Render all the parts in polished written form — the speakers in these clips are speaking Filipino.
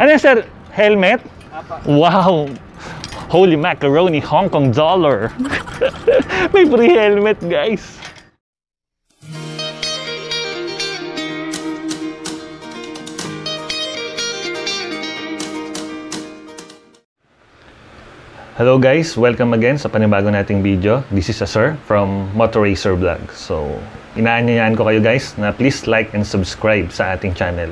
Ano yan, sir? Helmet? Wow! Holy macaroni, Hong Kong dollar. May free helmet, guys. Hello guys, welcome again sa panibago nating video. This is a sir from Motoracer Vlog. So, inaanyayaan ko kayo guys na please like and subscribe sa ating channel.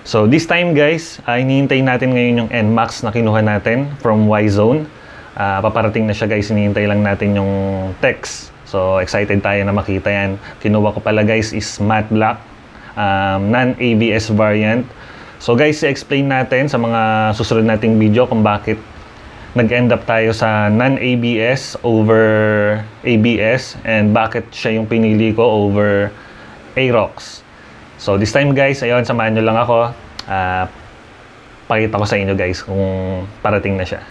So, this time guys, hinihintay natin ngayon yung NMAX na kinuha natin from Y-Zone. Paparating na siya guys, hinihintay lang natin yung text. So, excited tayo na makita yan. Kinuha ko pala guys is matte black, non-ABS variant. So guys, i-explain natin sa mga susunod nating video kung bakit nag-end up tayo sa non-ABS over ABS and bakit siya yung pinili ko over Aerox. So this time guys, ayun, samahan nyo lang ako. Pakita ko sa inyo guys kung parating na siya.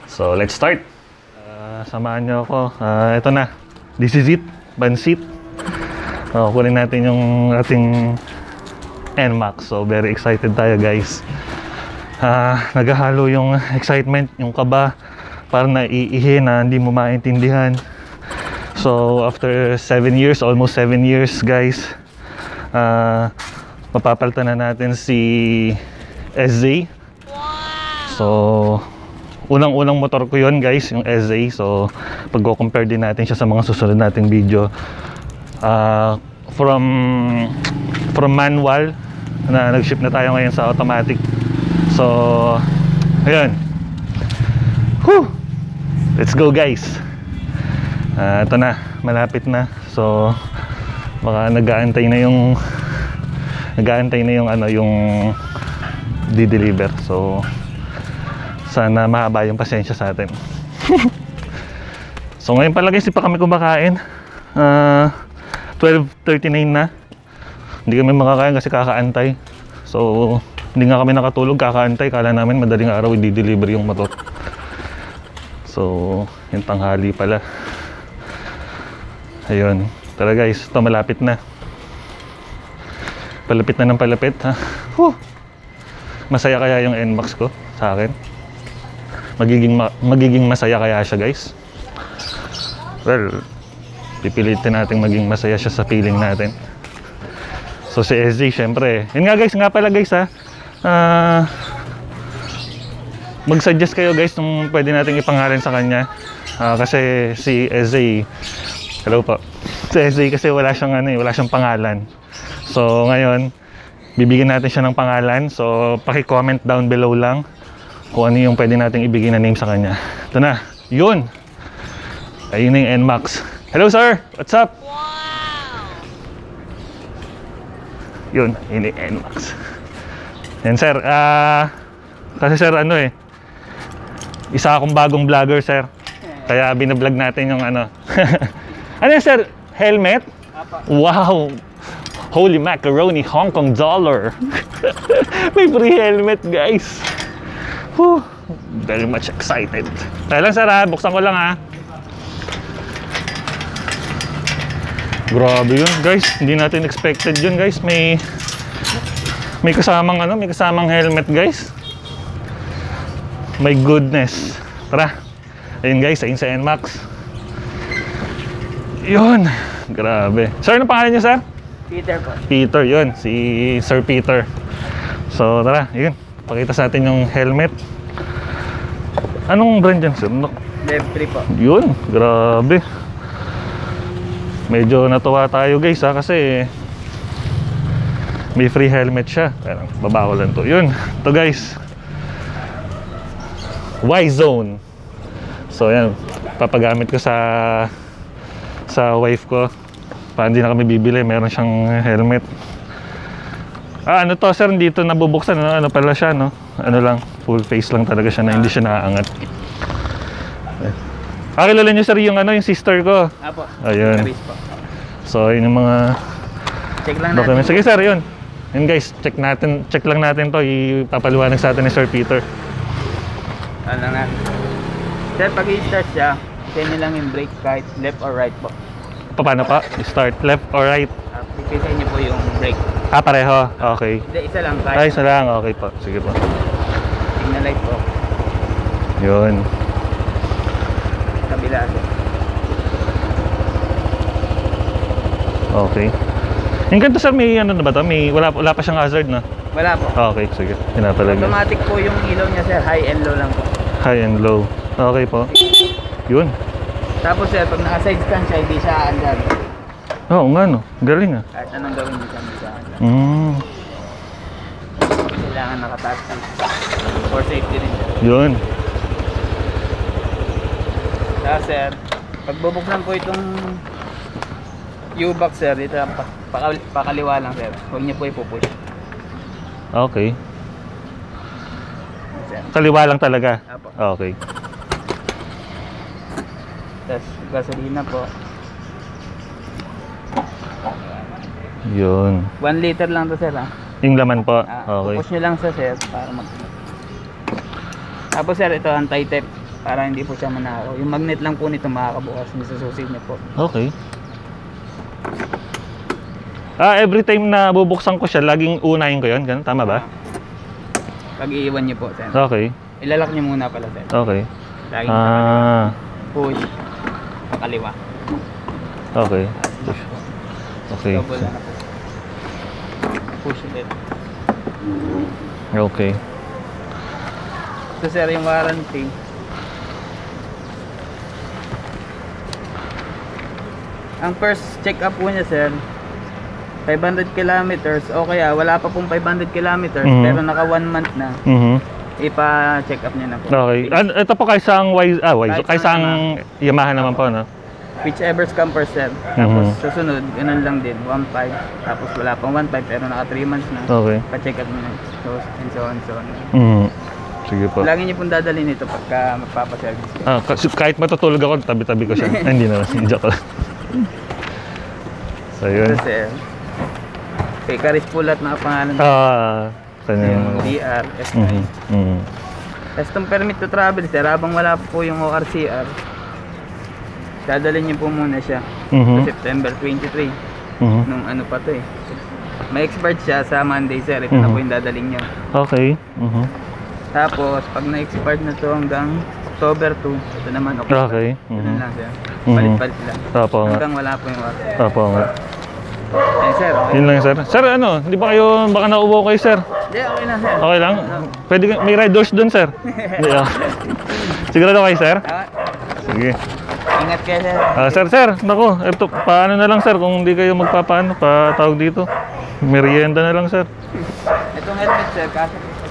So let's start. Samahan nyo ako. Ito na. This is it. Bansit. Kunin natin yung ating NMAX. So very excited tayo guys. Naghahalo yung excitement, yung kaba, parang naiihi na hindi mo maintindihan. So after 7 years, almost 7 years guys, mapapalitan na natin si SZ. So unang-unang motor ko yon guys, yung SZ. So pag-compare din natin siya sa mga susunod nating video. From manual na nag-ship na tayo ngayon sa automatic. So, ayun. Whew! Let's go guys. Ito na, malapit na. So, baka nag-aantay na yung ano, yung di-deliver. So, sana mahaba yung pasensya sa atin. So, ngayon pala guys, di pa kami kumakain. 12:39 na. Hindi kami makakain kasi kakaantay. So, hindi nga kami nakatulog, kakaantay. Kala namin madaling araw i-deliver yung motor. So, yung tanghali pala. Ayun. Tara guys, ito malapit na. Palapit na ng palapit ha. Whew! Masaya kaya yung NMAX ko sa akin? Magiging masaya kaya siya guys? Well, pipilitin natin maging masaya siya sa feeling natin. So si SZ syempre. Yun nga guys, nga pala guys ha. Mag-suggest kayo guys kung pwede nating ipangalan sa kanya. Kasi si SZ, hello po. Si SZ kasi wala siyang pangalan. So ngayon, bibigyan natin siya ng pangalan. So paki-comment down below lang kung ano yung pwede nating ibigay na name sa kanya. Ito na. Yun. Ayun na yung NMAX. Hello sir, what's up? Yun, ini NMAX. Yan sir, kasi sir ano isa akong bagong vlogger sir. Kaya binablog natin yung ano. Ano yan sir? Helmet? Wow! Holy macaroni, Hong Kong dollar. May free helmet guys. Whew. Very much excited. Kaya lang sir buksan ko lang Grabe yun guys, hindi natin expected yun guys. May kasamang may kasamang helmet guys. My goodness. Tara. Ayun guys, ayun sa NMAX. Yun. Grabe. Sir, ano pangalan niyo sir? Peter po. Peter, yun. Si Sir Peter. So tara, yun. Pakita sa atin yung helmet. Anong brand yan sir? Lev 3 po. Yun, grabe. Medyo natuwa tayo guys kasi may free helmet siya. Pero baba ko lang to. Yun, to guys, Y-Zone. So yan, papagamit ko sa wife ko. Para hindi na kami bibili, meron siyang helmet. Ano to sir, hindi ito nabubuksan. Ano pala siya no? Ano lang, full face lang talaga siya na hindi siya naaangat. Kilala niyo sir yung yung sister ko. Apo. Ayun. So yun yung mga check lang documents. natin. Sige sir, yun. Yun guys, check lang natin to. Ipapaliwanag sa atin ni Sir Peter. Ano na. Sir, pag i-start siya, pwede lang yung brake kahit left or right po. Paano pa? Start left or right? Pipitin niyo po yung brake. Ah, pareho. Okay. Hindi, isa lang. Ay, isa lang. Okay po. Sige po. Signal light po. Yun. Kabila. Okay. Yung ganito sir, may ano na ba to? May, wala pa siyang hazard na? Wala po. Okay, sige. Pinapalagay. Automatic po yung ilaw niya sir. High and low lang po. High and low. Okay po. Yun. Tapos sir, pag naka-side scan siya, hindi siya aandar. Oo nga no. Galing ah. Kahit anong gawin niya siya, hindi siya aandar. Kailangan nakataas siya. For safety rin sir. Yun. Tapos sir, pag bubuksan po itong U-box sir, dito pakaliwa lang sir. Huwag niyo po ipupush. Okay. Sir. Kaliwa lang talaga. Apo. Okay. Tapos gasolina po. Yun. 1 liter lang to sir ha. Yung laman po. Okay. Pupush nyo lang sa sir para mag... Tapos sir, ito anti-tap para hindi po siya manakaw. Yung magnet lang po nito makakabukas hindi sa susi niyo po. Okay. Every time na bubuksan ko siya, laging unahin ko yun? Ganun? Tama ba? Pag iiwan niyo po sir. Okay. Ilalak niyo muna pala sir. Okay. Laging push. Pakaliwa. Okay. Push. Okay. Double na po. Push ulit. Okay. Ito sir yung warranty. Ang first check up po niya sir, 500 kilometers o kaya wala pa pong 500 kilometers pero naka 1 month na. Ipa-check up niya na po. Okay. Ito po kaysang kaysang Yamaha naman po, no? Whichever scamper sir. Tapos susunod, ganun lang din, 1.5. Tapos wala pang 1.5 pero naka 3 months na. Okay. Pa-check up niya. So, and so on, so on. Sige po. Lagi niyo pong dadalhin ito pagka magpapaservice. Kahit matutulog ako, tabi-tabi ko siya. Hindi naman. Joke lang. So, yun. Ito sir. Okay, Karis Pulat na pangalan. Kanya Yung DR, S9. Custom permit to travel sir. Habang wala po yung ORCR, dadalhin niyo po muna siya. September 23. Nung ano pa to eh. May expired siya sa Monday sir. Ito na po yung dadalhin niyo. Okay. Tapos pag na-expired na to hanggang October 2, ito naman October. Okay. Ganun lang sir. Palit-palit lang. Opo nga. Hanggang wala po yung ORCR. Opo nga. Eh sir, okay. Yun lang sir. Sir, hindi ba kayo, baka nauubo kayo sir? Hindi, okay na sir. Okay lang? Pwede, may ride doors dun sir. Hindi, sigurado kayo sir? Sige. Ingat kayo sir. Sir, naku, ito, paano na lang sir kung hindi kayo magpapaano, patawag dito. Merienda na lang sir. Itong helmet sir, kasi po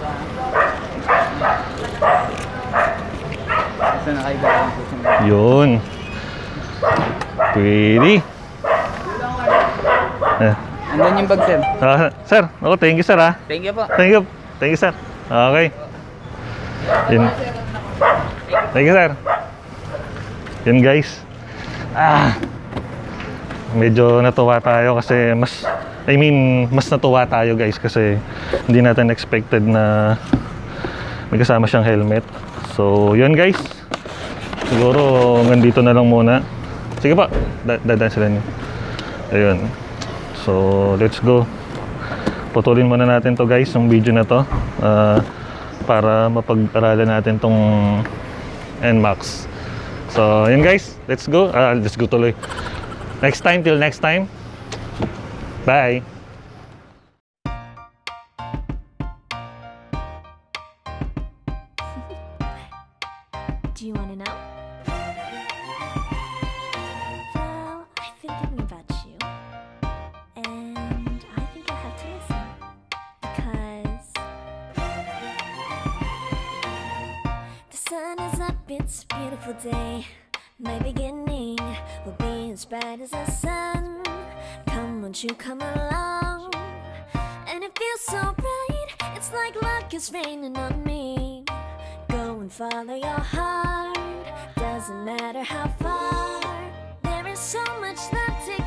sa na kayo gawin po sa yun. Pwede. andun yung bag sir. Sir, ako, thank you sir ha. Thank you po. Thank you. Thank you sir. Okay. Yun. Thank you sir. Yun guys. Medyo natuwa tayo kasi mas natuwa tayo guys kasi hindi natin expected na may kasama siyang helmet. So yun guys. Siguro hanggang dito na lang muna. Sige pa. Dadaan sila niyo. Ayun. So let's go. Putulin muna natin to guys, yung video na to para mapag-aralan natin tong NMAX. So yun guys, let's go. Let's go tuloy. Till next time. Bye. Do you want to know? Well, I've been thinking about you, and I think I have to listen because the sun is up, it's a beautiful day. My beginning will be as bright as the sun. Come, won't you come along? And it feels so bright, it's like luck is raining on me. Go and follow your heart, doesn't matter how far. There is so much left to